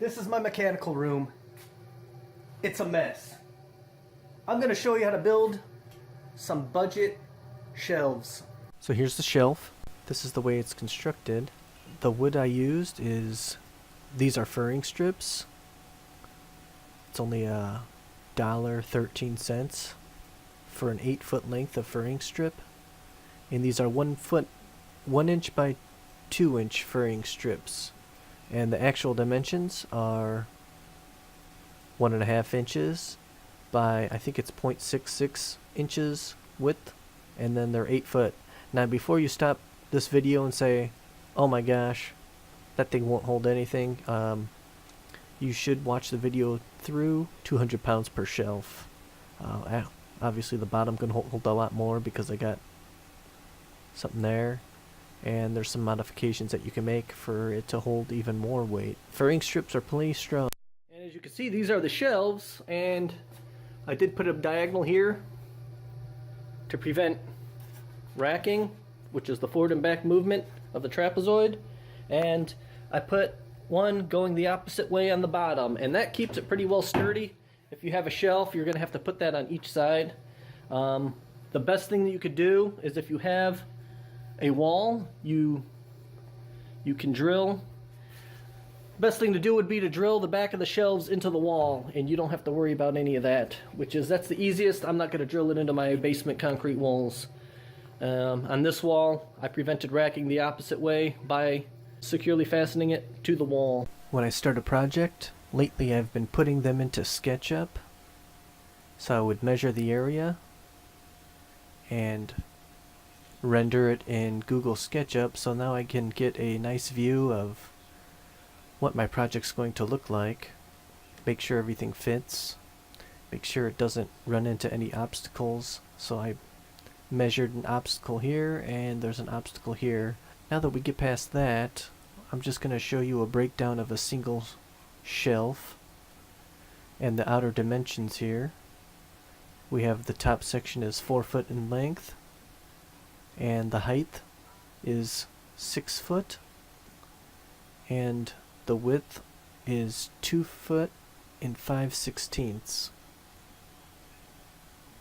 This is my mechanical room. It's a mess. I'm going to show you how to build some budget shelves. So here's the shelf. This is the way it's constructed. The wood I used is, these are furring strips. It's only $1.13 for an 8-foot length of furring strip. And these are 1 inch by 2 inch furring strips. And the actual dimensions are 1.5 inches by, I think it's 0.66 inches width, and then they're 8 foot. Now before you stop this video and say, oh my gosh, that thing won't hold anything, you should watch the video through. 200 pounds per shelf. Obviously the bottom can hold a lot more because I got something there, and there's some modifications that you can make for it to hold even more weight. Furring strips are plenty strong. And as you can see, these are the shelves, and I did put a diagonal here to prevent racking, which is the forward and back movement of the trapezoid, and I put one going the opposite way on the bottom, and that keeps it pretty well sturdy. If you have a shelf, you're going to have to put that on each side. The best thing that you could do is, if you have a wall, you can drill. Best thing to do would be to drill the back of the shelves into the wall, and you don't have to worry about any of that, that's the easiest. I'm not going to drill it into my basement concrete walls. On this wall, I prevented racking the opposite way by securely fastening it to the wall. When I start a project, lately I've been putting them into SketchUp. So I would measure the area and render it in Google SketchUp, so now I can get a nice view of what my project's going to look like. Make sure everything fits. Make sure it doesn't run into any obstacles. So I measured an obstacle here, and there's an obstacle here. Now that we get past that, I'm just going to show you a breakdown of a single shelf and the outer dimensions here. We have the top section is 4 foot in length, and the height is 6 foot, and the width is 2 foot and 5/16.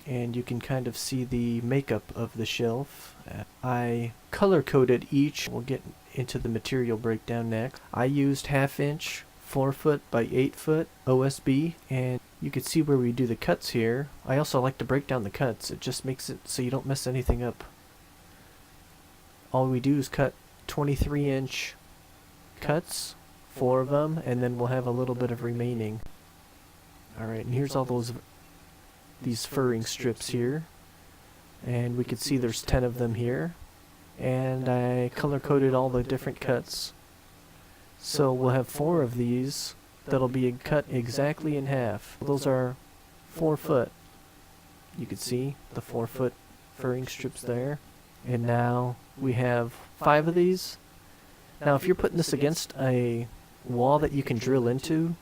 And you can kind of see the makeup of the shelf. I color coded each. We'll get into the material breakdown next. I used 1/2 inch 4 foot by 8 foot OSB, and you can see where we do the cuts here. I also like to break down the cuts. It just makes it so you don't mess anything up. All we do is cut 23-inch cuts, 4 of them, and then we'll have a little bit of remaining. Alright, and here's all these furring strips here, and we can see there's 10 of them here, and I color coded all the different cuts. So we'll have 4 of these that'll be cut exactly in half. Those are 4 foot. You can see the 4 foot furring strips there. And now we have 5 of these. Now if you're putting this against a wall that you can drill into,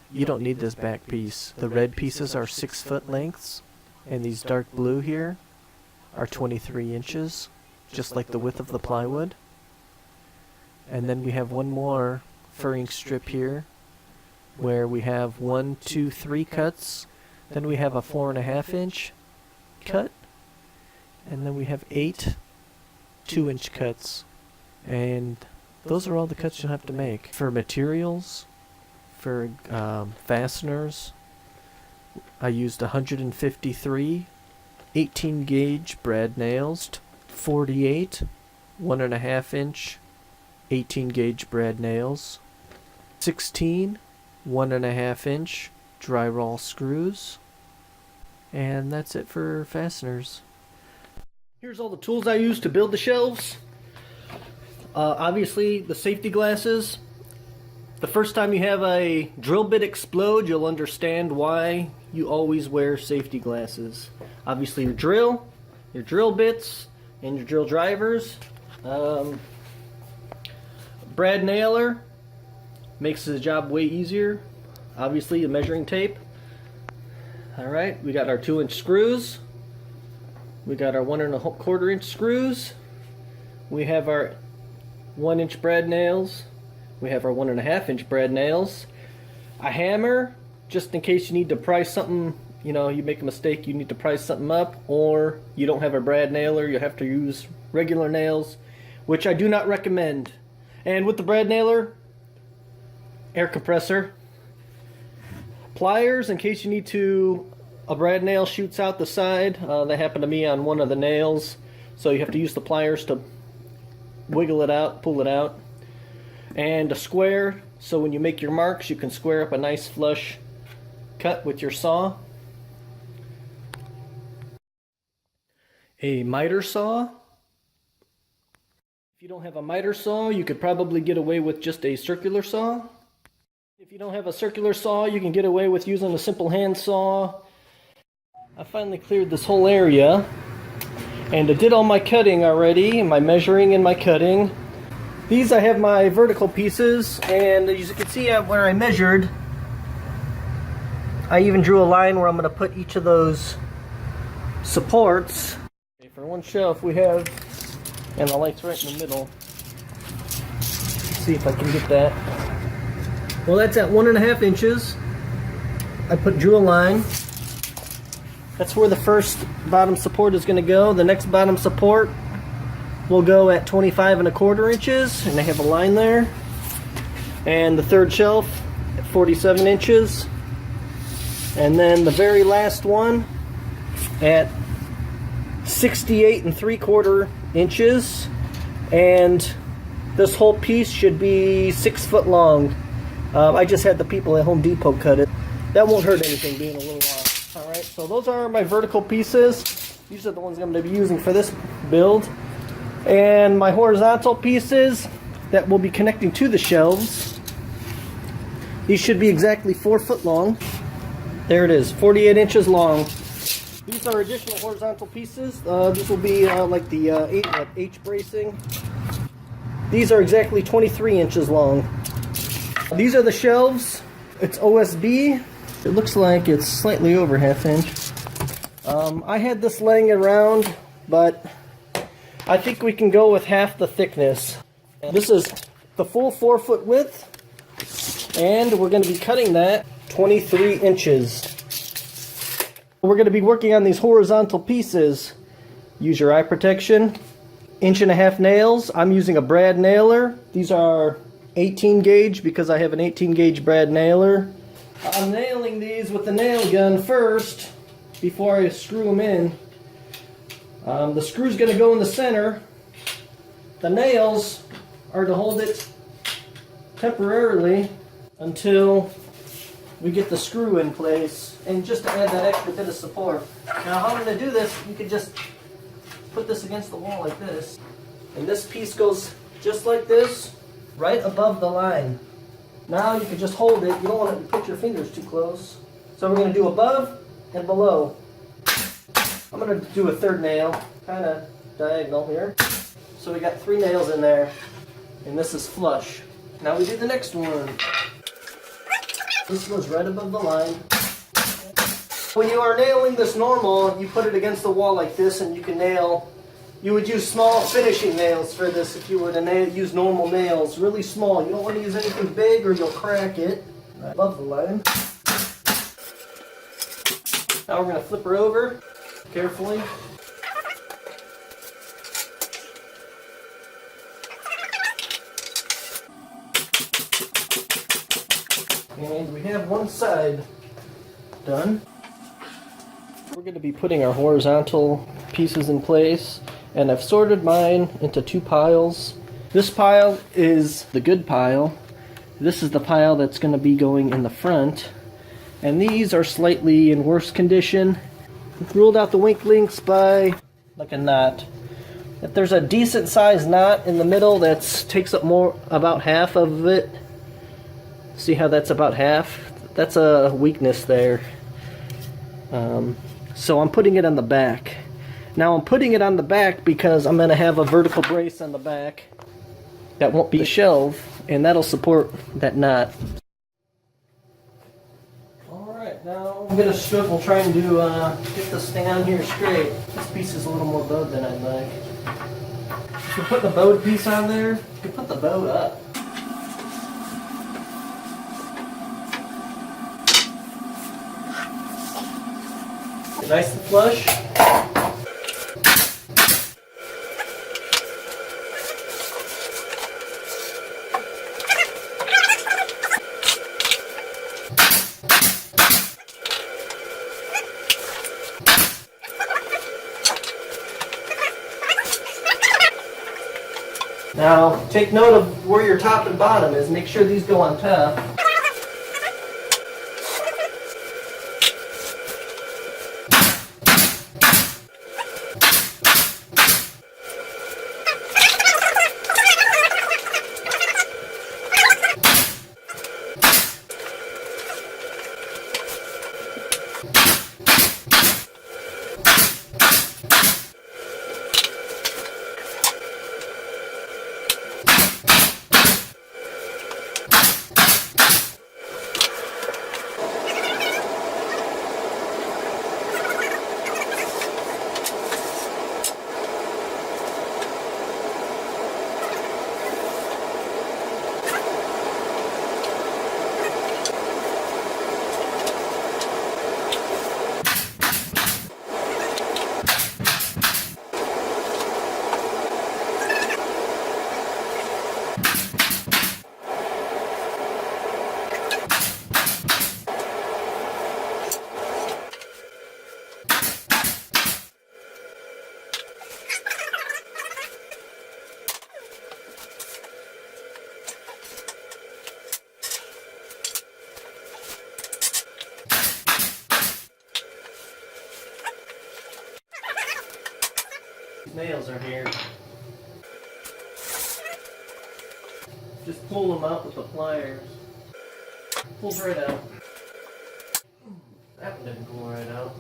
you don't need this back piece. The red pieces are 6 foot lengths, and these dark blue here are 23 inches, just like the width of the plywood. And then we have one more furring strip here, where we have 1, 2, 3 cuts. Then we have a 4.5 inch cut, and then we have 8 2-inch cuts, and those are all the cuts you'll have to make. For materials, for fasteners, I used 153 18 gauge brad nails, 48 1.5 inch 18 gauge brad nails, 16 1.5 inch drywall screws, and that's it for fasteners. Here's all the tools I use to build the shelves. Obviously the safety glasses. The first time you have a drill bit explode, you'll understand why you always wear safety glasses. Obviously your drill bits, and your drill drivers. Brad nailer makes the job way easier. Obviously the measuring tape. Alright, we got our 2-inch screws. We got our 1.25 inch screws. We have our 1-inch brad nails. We have our 1.5 inch brad nails. a hammer, just in case you need to prise something, you know, you make a mistake, you need to prise something up, or you don't have a brad nailer, you have to use regular nails, which I do not recommend. And with the brad nailer, air compressor, pliers in case you need to, a brad nail shoots out the side. That happened to me on one of the nails, so you have to use the pliers to wiggle it out, pull it out. And a square, so when you make your marks you can square up a nice flush cut with your saw. A miter saw. If you don't have a miter saw, you could probably get away with just a circular saw. If you don't have a circular saw, you can get away with using a simple hand saw. I finally cleared this whole area, and I did all my cutting already, my measuring and my cutting. These I have my vertical pieces, and as you can see where I measured, I even drew a line where I'm going to put each of those supports. Okay, for one shelf we have, and the light's right in the middle. Let's see if I can get that. Well, that's at 1.5 inches. I drew a line. That's where the first bottom support is going to go. The next bottom support will go at 25.25 inches, and I have a line there. And the third shelf at 47 inches. And then the very last one at 68.75 inches. And this whole piece should be 6 foot long. I just had the people at Home Depot cut it. That won't hurt anything being a little long. Alright, so those are my vertical pieces. These are the ones I'm going to be using for this build. And my horizontal pieces that will be connecting to the shelves. These should be exactly 4 foot long. There it is, 48 inches long. These are additional horizontal pieces. This will be like the H bracing. These are exactly 23 inches long. These are the shelves. It's OSB. It looks like it's slightly over 1/2 inch. I had this laying around, but I think we can go with half the thickness. This is the full 4 foot width, and we're going to be cutting that 23 inches. We're going to be working on these horizontal pieces. Use your eye protection. 1.5 inch nails. I'm using a brad nailer. These are 18 gauge because I have an 18 gauge brad nailer. I'm nailing these with the nail gun first before I screw them in. The screw's going to go in the center. The nails are to hold it temporarily until we get the screw in place, and just to add that extra bit of support. Now how I'm going to do this, you could just put this against the wall like this, and this piece goes just like this, right above the line. Now you can just hold it. You don't want to put your fingers too close. So we're going to do above and below. I'm going to do a third nail, kind of diagonal here. So we got 3 nails in there, and this is flush. Now we do the next one. This goes right above the line. When you are nailing this normal, you put it against the wall like this, and you can nail. You would use small finishing nails for this if you were to use normal nails, really small. You don't want to use anything big or you'll crack it. Right above the line. Now we're going to flip her over carefully. And we have one side done. We're going to be putting our horizontal pieces in place, and I've sorted mine into 2 piles. This pile is the good pile. This is the pile that's going to be going in the front, and these are slightly in worse condition. We've ruled out the wink links by like a knot. If there's a decent sized knot in the middle that takes up about half of it, see how that's about half? That's a weakness there. So I'm putting it on the back. Now I'm putting it on the back because I'm going to have a vertical brace on the back that won't be a shelf, and that'll support that knot. Alright, now I'm going to struggle trying to get this thing on here straight. This piece is a little more bowed than I'd like. If you put the bowed piece on there, you put the bow up. Nice and flush. Now, take note of where your top and bottom is. Make sure these go on top. Nails are here. Just pull them out with the pliers. Pulls right out. That one didn't pull right out.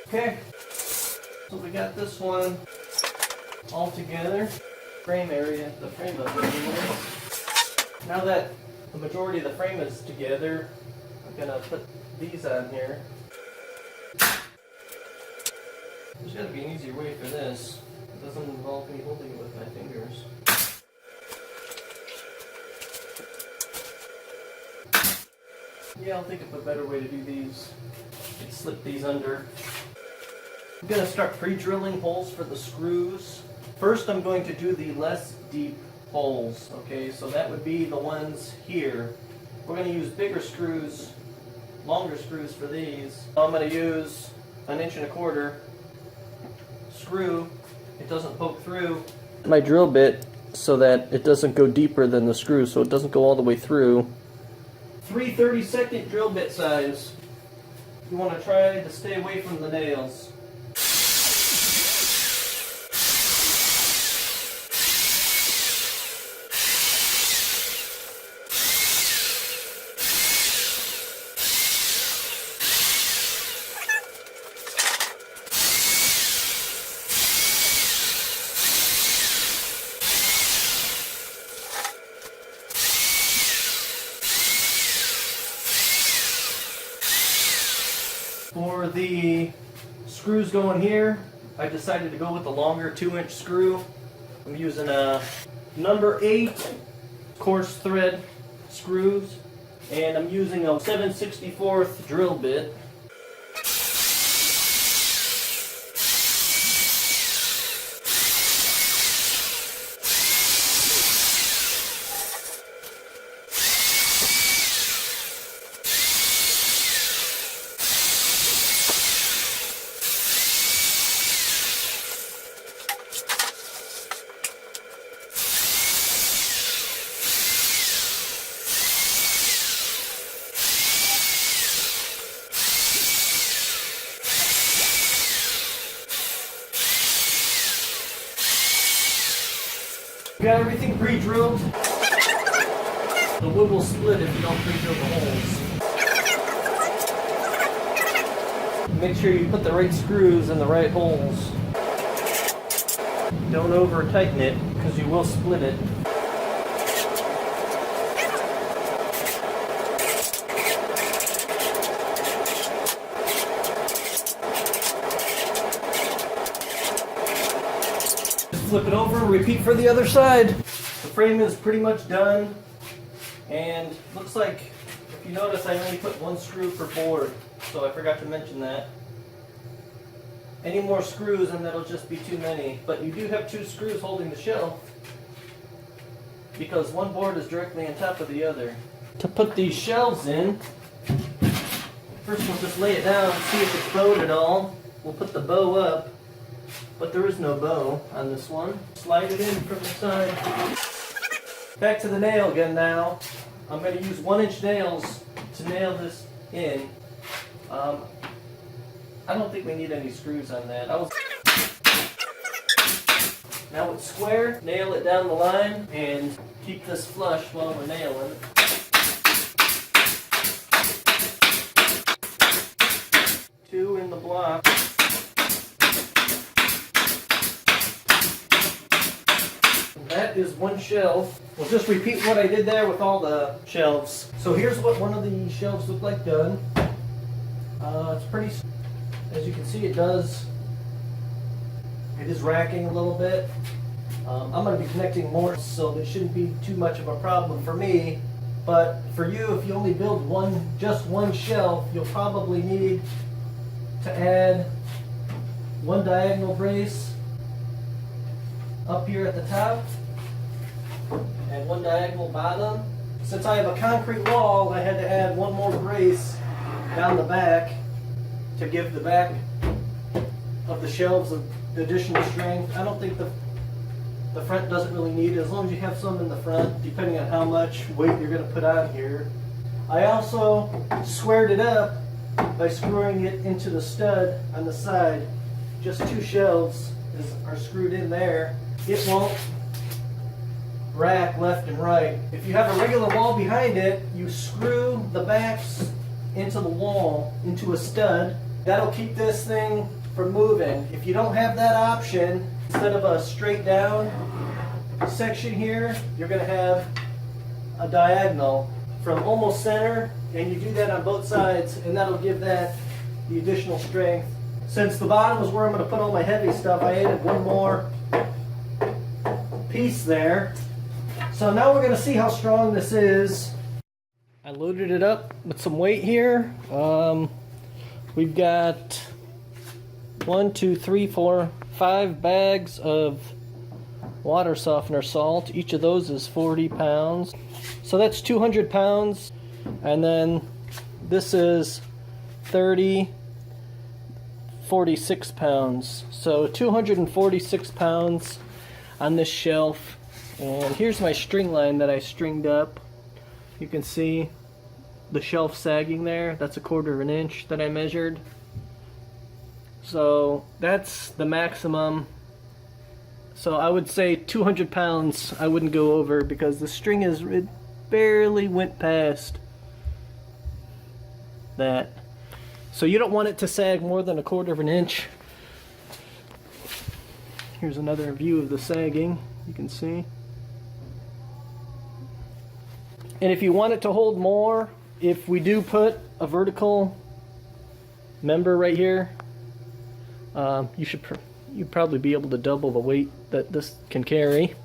Okay, so we got this one all together. Frame area, the frame of it anyway. Now that the majority of the frame is together, I'm gonna put these on here. There's gotta be an easier way for this. It doesn't involve me holding it with my fingers. Yeah, I'll think of a better way to do these. You can slip these under. I'm gonna start pre-drilling holes for the screws. First, I'm going to do the less deep holes. Okay, so that would be the ones here. We're going to use bigger screws, longer screws for these. I'm going to use 1 1/4 inch screw. It doesn't poke through my drill bit so that it doesn't go deeper than the screw, so it doesn't go all the way through. 3 32nd drill bit size. You want to try to stay away from the nails. For the screws going here, I decided to go with the longer 2-inch screw. I'm using a number 8 coarse thread screws, and I'm using a 7/64 drill bit. Got everything pre-drilled. The wood will split if you don't pre-drill the holes. Make sure you put the right screws in the right holes. Don't over tighten it because you will split it. Flip it over, repeat for the other side. The frame is pretty much done, and looks like, if you notice, I only put 1 screw per board, so I forgot to mention that. Any more screws and that'll just be too many, but you do have 2 screws holding the shelf because one board is directly on top of the other. To put these shelves in, first we'll just lay it down and see if it's bowed at all. We'll put the bow up, but there is no bow on this one. Slide it in from the side. Back to the nail again now. I'm going to use 1-inch nails to nail this in. I don't think we need any screws on that. Now it's square, nail it down the line, and keep this flush while we're nailing. Two in the block. That is 1 shelf. We'll just repeat what I did there with all the shelves. So here's what one of the shelves look like done. It's pretty, as you can see, it is racking a little bit. I'm going to be connecting more, so it shouldn't be too much of a problem for me. But for you, if you only build just one shelf, you'll probably need to add 1 diagonal brace up here at the top and 1 diagonal bottom. Since I have a concrete wall, I had to add 1 more brace down the back to give the back of the shelves additional strength. I don't think the front doesn't really need it, as long as you have some in the front, depending on how much weight you're going to put on here. I also squared it up by screwing it into the stud on the side. Just 2 shelves are screwed in there. It won't rack left and right. If you have a regular wall behind it, you screw the backs into the wall, into a stud. That'll keep this thing from moving. If you don't have that option, instead of a straight down section here, you're going to have a diagonal from almost center, and you do that on both sides, and that'll give that the additional strength. Since the bottom is where I'm going to put all my heavy stuff, I added 1 more piece there. So now we're going to see how strong this is. I loaded it up with some weight here. We've got 1, 2, 3, 4, 5 bags of water softener salt. Each of those is 40 pounds. So that's 200 pounds. And then this is 46 pounds. So 246 pounds on this shelf. And here's my string line that I stringed up. You can see the shelf sagging there. That's 1/4 inch that I measured. So that's the maximum. So I would say 200 pounds I wouldn't go over, because the string it barely went past that. So you don't want it to sag more than 1/4 inch. Here's another view of the sagging, you can see. And if you want it to hold more, if we do put a vertical member right here, you'd probably be able to double the weight that this can carry.